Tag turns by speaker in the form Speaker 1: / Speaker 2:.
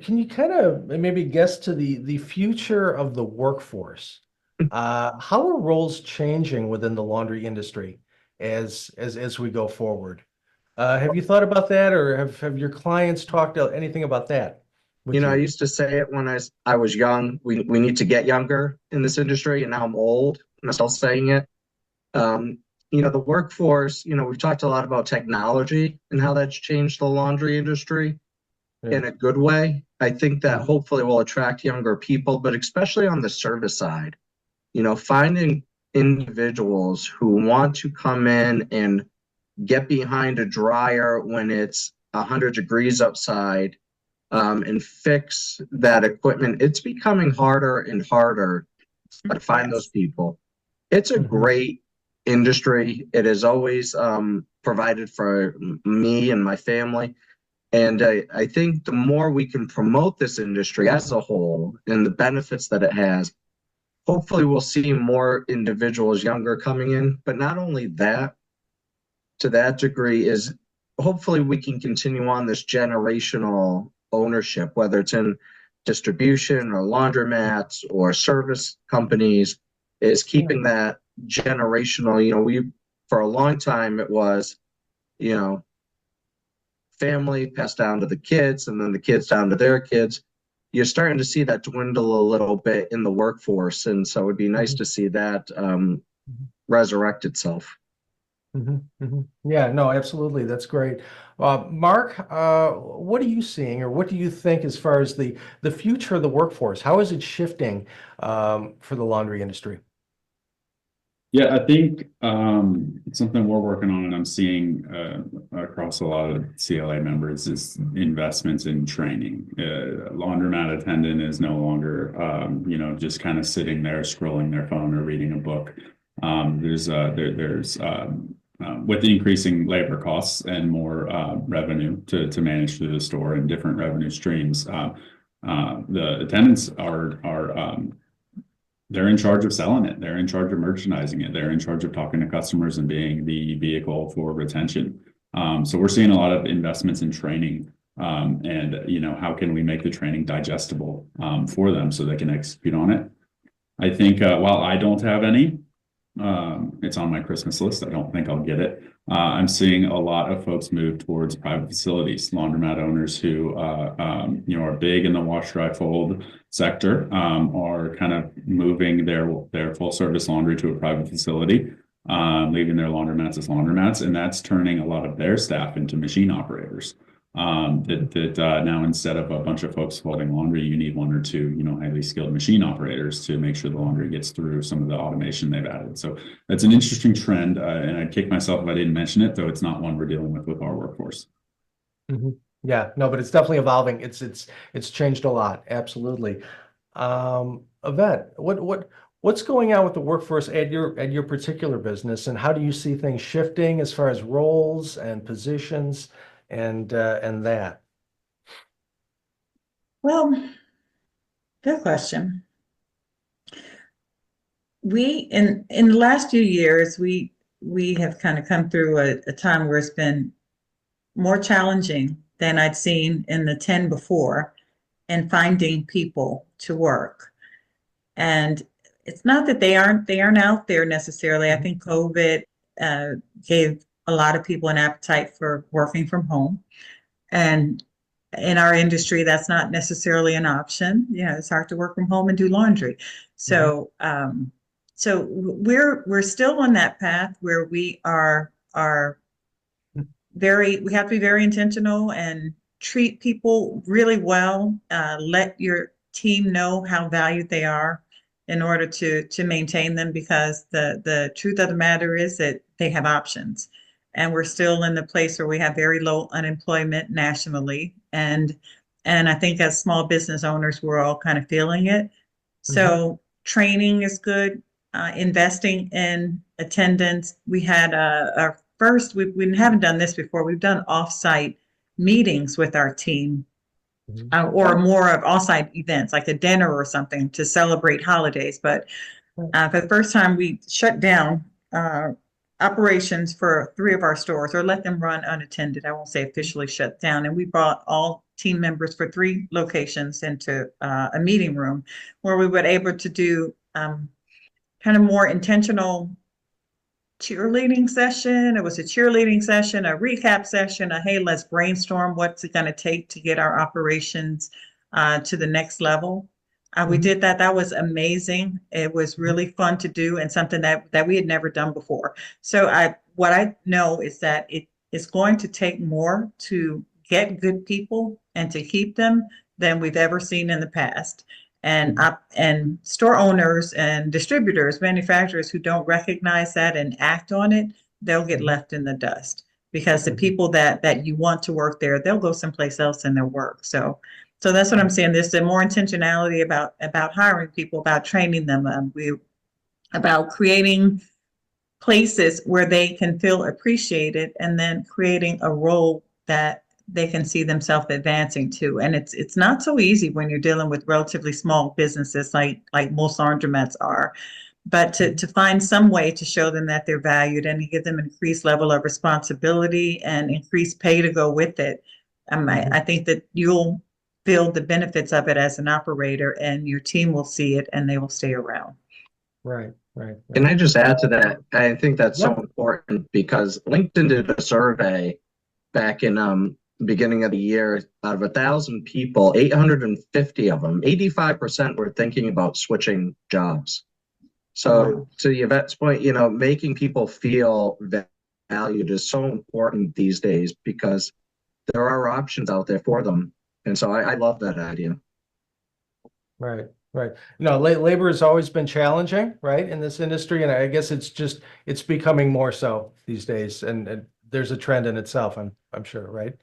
Speaker 1: can you kind of maybe guess to the future of the workforce? How are roles changing within the laundry industry as we go forward? Have you thought about that, or have your clients talked anything about that with
Speaker 2: I
Speaker 1: you?
Speaker 2: used to say it when I was young. We need to get younger in this industry, and now I'm old and I'm still saying it. Um, the workforce, we've talked a lot about technology and how that's changed the laundry industry
Speaker 1: Yeah.
Speaker 2: in a good way. I think that
Speaker 1: Mhm.
Speaker 2: hopefully will attract younger people, but especially on the service side, finding individuals who want to come in and get behind a dryer when it's 100 degrees outside, and fix that equipment. It's becoming harder and harder to find those
Speaker 3: Yes.
Speaker 2: people. It's a
Speaker 1: Mhm.
Speaker 2: great industry. It has always provided for me and my family. And I think the more we can promote this industry as a whole and the benefits that it has, hopefully we'll see more individuals younger coming in. But not only that, to that degree, is hopefully we can continue on this generational ownership, whether it's in distribution or laundromats or service companies, is
Speaker 1: Yeah.
Speaker 2: keeping that generational. We for a long time it was, you know, family passed down to the kids and then the kids down to their kids. You're starting to see that dwindle a little bit in the workforce. And so it'd be nice
Speaker 1: Mhm.
Speaker 2: to see that
Speaker 1: Mhm.
Speaker 2: resurrect itself.
Speaker 1: Yeah, no, absolutely. That's great. Mark, what are you seeing, or what do you think as far as the future of the workforce? How is it shifting for the laundry industry?
Speaker 4: Yeah, I think it's something we're working on, and I'm seeing across a lot of CLA members is investments in training. Laundromat attendant is no longer, just kind of sitting there scrolling their phone or reading a book. There's with the increasing labor costs and more revenue to manage through the store and different revenue streams. The attendants are they're in charge of selling it. They're in charge of merchandising it. They're in charge of talking to customers and being the vehicle for retention. So we're seeing a lot of investments in training, and how can we make the training digestible for them so they can execute on it. I think while I don't have any, it's on my Christmas list. I don't think I'll get it. I'm seeing a lot of folks move towards private facilities, laundromat owners who, are big in the wash, dry, fold sector, are kind of moving their full service laundry to a private facility, leaving their laundromats as laundromats, and that's turning a lot of their staff into machine operators. That now instead of a bunch of folks folding laundry, you need one or two, highly skilled machine operators to make sure the laundry gets through some of the automation they've added. So that's an interesting trend, and I'd kick myself if I didn't mention it, though it's not one we're dealing with our workforce.
Speaker 1: Yeah, no, but it's definitely evolving. It's changed a lot. Absolutely. Yvette, what's going on with the workforce at your particular business, and how do you see things shifting as far as roles and positions and that?
Speaker 3: Well, good question. In the last few years, we have kind of come through a time where it's been more challenging than I'd seen in the 10 before in finding people to work. And it's not that they aren't out there necessarily. I
Speaker 1: Mhm.
Speaker 3: think COVID uh, gave a lot of people an appetite for working from home. And in our industry, that's not necessarily an option. It's hard to work from home and do laundry.
Speaker 1: Mhm.
Speaker 3: So we're still on that path where we are we have to be very intentional and treat people really well. Let your team know how valued they are in order to maintain them, because the truth of the matter is that they have options. And we're still in the place where we have very low unemployment nationally. And I think as small business owners, we're all kind of feeling it.
Speaker 1: Mhm.
Speaker 3: So training is good. Investing in attendance. We had our first, we haven't done this before. We've done offsite meetings with our team,
Speaker 1: Mhm.
Speaker 3: or more of offsite events like a dinner or something to celebrate holidays. But for the first time, we shut down operations for three of our stores, or let them run unattended. I won't say officially shut down. And we brought all team members for 3 locations into a meeting room where we were able to do kind of more intentional cheerleading session. It was a cheerleading session, a recap session, hey, let's brainstorm what's it going to take to get our operations to the next level. We did that. That was amazing. It was really fun to do and something that we had never done before. So what I know is that it is going to take more to get good people and to keep them than we've ever seen in the past. And store owners and distributors, manufacturers who don't recognize that and act on it, they'll get left in the dust, because the people that you want to work there, they'll go someplace else in their work. So that's what I'm saying. There's more intentionality about hiring people, about training them, about creating places where they can feel appreciated, and then creating a role that they can see themselves advancing to. And it's not so easy when you're dealing with relatively small businesses like most laundromats are, but to find some way to show them that they're valued and to give them an increased level of responsibility and increased pay to go with it. I think that you'll feel the benefits of it as an operator, and your team will see it and they will stay around.
Speaker 1: Right.
Speaker 2: Can I just add to that? I think that's so
Speaker 1: Yeah.
Speaker 2: important, because LinkedIn did a survey back in beginning of the year. Out of 1,000 people, 850 of them, 85% were thinking about switching jobs. So to Yvette's point, making people feel valued is so important these days, because there are options out there for them. And so I love that idea.
Speaker 1: Right. Labor has always been challenging, right, in this industry, and I guess it's becoming more so these days, and there's a trend in itself, I'm sure, right?